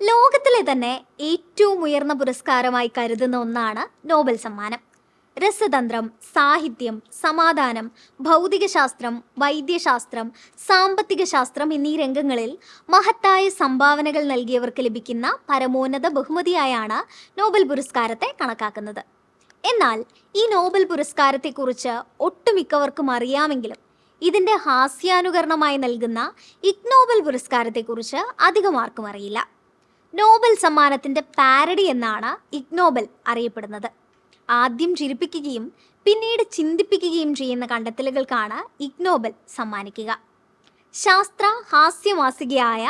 ലോകത്തിലെ തന്നെ ഏറ്റവും ഉയർന്ന പുരസ്കാരമായി കരുതുന്ന ഒന്നാണ് നോബൽ സമ്മാനം. രസതന്ത്രം, സാഹിത്യം, സമാധാനം, ഭൗതികശാസ്ത്രം, വൈദ്യശാസ്ത്രം, സാമ്പത്തിക ശാസ്ത്രം എന്നീ രംഗങ്ങളിൽ മഹത്തായ സംഭാവനകൾ നൽകിയവർക്ക് ലഭിക്കുന്ന പരമോന്നത ബഹുമതിയായാണ് നോബൽ പുരസ്കാരത്തെ കണക്കാക്കുന്നത്. എന്നാൽ ഈ നോബൽ പുരസ്കാരത്തെക്കുറിച്ച് ഒട്ടുമിക്കവർക്കും അറിയാമെങ്കിലും ഇതിൻ്റെ ഹാസ്യാനുകരണമായി നൽകുന്ന ഇഗ് നോബൽ പുരസ്കാരത്തെക്കുറിച്ച് അധികം ആർക്കും അറിയില്ല. നോബൽ സമ്മാനത്തിൻ്റെ പാരഡി എന്നാണ് ഇഗ് നോബൽ അറിയപ്പെടുന്നത്. ആദ്യം ചിരിപ്പിക്കുകയും പിന്നീട് ചിന്തിപ്പിക്കുകയും ചെയ്യുന്ന കണ്ടെത്തലുകൾക്കാണ് ഇഗ് നോബൽ സമ്മാനിക്കുക. ശാസ്ത്ര ഹാസ്യമാസികയായ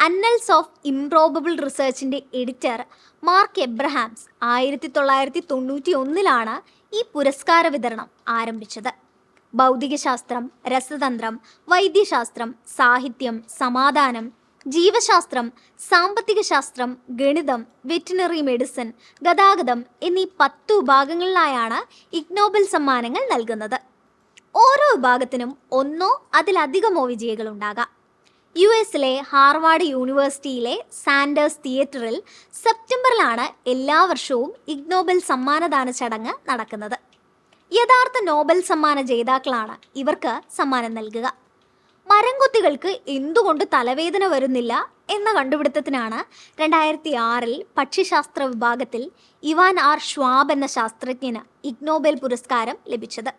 അന്നൽസ് ഓഫ് ഇംപ്രോബബിൾ റിസർച്ചിൻ്റെ എഡിറ്റർ മാർക്ക് എബ്രഹാംസ് 1991 ഈ പുരസ്കാര വിതരണം ആരംഭിച്ചത്. ഭൗതികശാസ്ത്രം, രസതന്ത്രം, വൈദ്യശാസ്ത്രം, സാഹിത്യം, സമാധാനം, ജീവശാസ്ത്രം, സാമ്പത്തിക ശാസ്ത്രം, ഗണിതം, വെറ്റിനറി മെഡിസിൻ, ഗതാഗതം എന്നീ 10 വിഭാഗങ്ങളിലായാണ് ഇഗ് നോബൽ സമ്മാനങ്ങൾ നൽകുന്നത്. ഓരോ വിഭാഗത്തിനും ഒന്നോ അതിലധികമോ വിജയികളുണ്ടാകാം. US-ലെ ഹാർവാർഡ് യൂണിവേഴ്സിറ്റിയിലെ സാൻഡേഴ്സ് തിയേറ്ററിൽ സെപ്റ്റംബറിലാണ് എല്ലാ വർഷവും ഇഗ് നോബൽ സമ്മാനദാന ചടങ്ങ് നടക്കുന്നത്. യഥാർത്ഥ നോബൽ സമ്മാന ജേതാക്കളാണ് ഇവർക്ക് സമ്മാനം നൽകുക. മരംകൊത്തികൾക്ക് എന്തുകൊണ്ട് തലവേദന വരുന്നില്ല എന്ന കണ്ടുപിടുത്തത്തിനാണ് 2006 പക്ഷിശാസ്ത്ര വിഭാഗത്തിൽ ഇവാൻ ആർ ഷ്വാബ് എന്ന ശാസ്ത്രജ്ഞന് ഇഗ് നോബൽ പുരസ്കാരം ലഭിച്ചത്.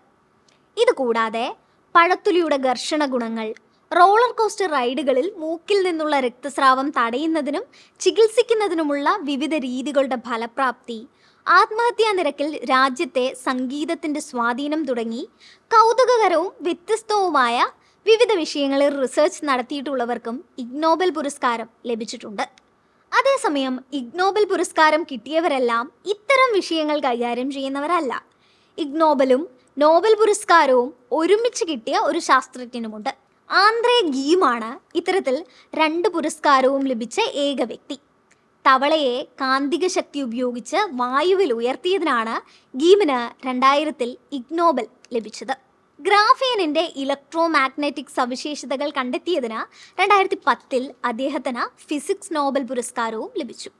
ഇതുകൂടാതെ പഴത്തുലിയുടെ ഘർഷണ ഗുണങ്ങൾ, റോളർ കോസ്റ്റർ റൈഡുകളിൽ മൂക്കിൽ നിന്നുള്ള രക്തസ്രാവം തടയുന്നതിനും ചികിത്സിക്കുന്നതിനുമുള്ള വിവിധ രീതികളുടെ ഫലപ്രാപ്തി, ആത്മഹത്യാ നിരക്കിൽ രാജ്യത്തെ സംഗീതത്തിൻ്റെ സ്വാധീനം തുടങ്ങി കൗതുകകരവും വ്യത്യസ്തവുമായ വിവിധ വിഷയങ്ങളിൽ റിസർച്ച് നടത്തിയിട്ടുള്ളവർക്കും ഇഗ് നോബൽ പുരസ്കാരം ലഭിച്ചിട്ടുണ്ട്. അതേസമയം ഇഗ് നോബൽ പുരസ്കാരം കിട്ടിയവരെല്ലാം ഇത്തരം വിഷയങ്ങൾ കൈകാര്യം ചെയ്യുന്നവരല്ല. ഇഗ് നോബലും നോബൽ പുരസ്കാരവും ഒരുമിച്ച് കിട്ടിയ ഒരു ശാസ്ത്രജ്ഞനുമുണ്ട്. ആന്ദ്രേ ഗീമാണ് ഇത്തരത്തിൽ 2 പുരസ്കാരവും ലഭിച്ച ഏക വ്യക്തി. തവളയെ കാന്തിക ശക്തി ഉപയോഗിച്ച് വായുവിൽ ഉയർത്തിയതിനാണ് ഗീമിന് 2000 ഇഗ് നോബൽ ലഭിച്ചത്. ഗ്രാഫീനിൻ്റെ ഇലക്ട്രോ മാഗ്നറ്റിക് സവിശേഷതകൾ കണ്ടെത്തിയതിന് 2010 അദ്ദേഹത്തിന് ഫിസിക്സ് നോബൽ പുരസ്കാരവും ലഭിച്ചു.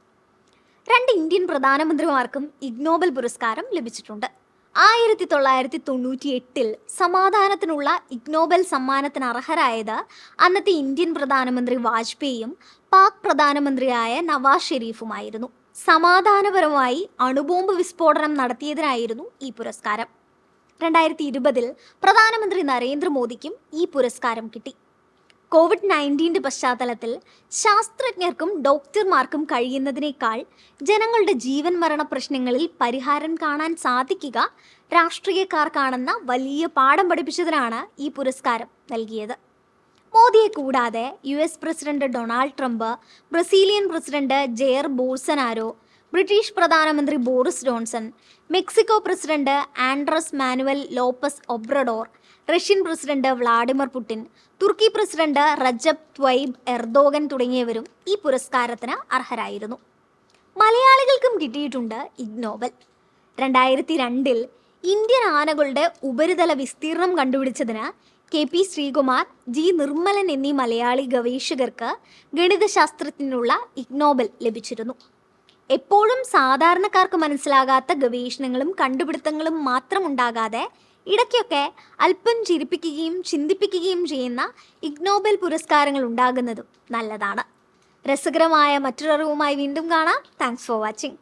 2 ഇന്ത്യൻ പ്രധാനമന്ത്രിമാർക്കും ഇഗ് നോബൽ പുരസ്കാരം ലഭിച്ചിട്ടുണ്ട്. 1998 സമാധാനത്തിനുള്ള ഇഗ് നോബൽ സമ്മാനത്തിന് അർഹരായത് അന്നത്തെ ഇന്ത്യൻ പ്രധാനമന്ത്രി വാജ്പേയിയും പാക് പ്രധാനമന്ത്രിയായ നവാസ് ഷെരീഫുമായിരുന്നു. സമാധാനപരമായി അണുബോംബ് വിസ്ഫോടനം നടത്തിയതിനായിരുന്നു ഈ പുരസ്കാരം. 2020 പ്രധാനമന്ത്രി നരേന്ദ്രമോദിക്കും ഈ പുരസ്കാരം കിട്ടി. COVID-19 പശ്ചാത്തലത്തിൽ ശാസ്ത്രജ്ഞർക്കും ഡോക്ടർമാർക്കും കഴിയുന്നതിനേക്കാൾ ജനങ്ങളുടെ ജീവൻ മരണ പ്രശ്നങ്ങളിൽ പരിഹാരം കാണാൻ സാധിക്കുക രാഷ്ട്രീയക്കാർക്കാണെന്ന വലിയ പാഠം പഠിപ്പിച്ചതിനാണ് ഈ പുരസ്കാരം നൽകിയത്. മോദിയെ കൂടാതെ US president Donald Trump, Brazilian president Jair Bolsonaro, British പ്രധാനമന്ത്രി Boris Johnson, Mexico president Andres Manuel Lopez Obrador, Russian president Vladimir Putin, തുർക്കി പ്രസിഡന്റ് റജബ് ത്വയ്ബ് എർദോഗൻ തുടങ്ങിയവരും ഈ പുരസ്കാരത്തിന് അർഹരായിരുന്നു. മലയാളികൾക്കും കിട്ടിയിട്ടുണ്ട് ഇഗ് നോബൽ. 2002 ഇന്ത്യൻ ആനകളുടെ ഉപരിതല വിസ്തീർണം കണ്ടുപിടിച്ചതിന് KP ശ്രീകുമാർ, G നിർമ്മലൻ എന്നീ മലയാളി ഗവേഷകർക്ക് ഗണിതശാസ്ത്രത്തിനുള്ള ഇഗ് നോബൽ ലഭിച്ചിരുന്നു. എപ്പോഴും സാധാരണക്കാർക്ക് മനസ്സിലാകാത്ത ഗവേഷണങ്ങളും കണ്ടുപിടുത്തങ്ങളും മാത്രം ഉണ്ടാകാതെ ഇടയ്ക്കൊക്കെ അല്പം ചിരിപ്പിക്കുകയും ചിന്തിപ്പിക്കുകയും ചെയ്യുന്ന ഇഗ് നോബൽ പുരസ്കാരങ്ങൾ ഉണ്ടാകുന്നതും നല്ലതാണ്. രസകരമായ മറ്റൊരറിവുമായി വീണ്ടും കാണാം. Thanks for watching.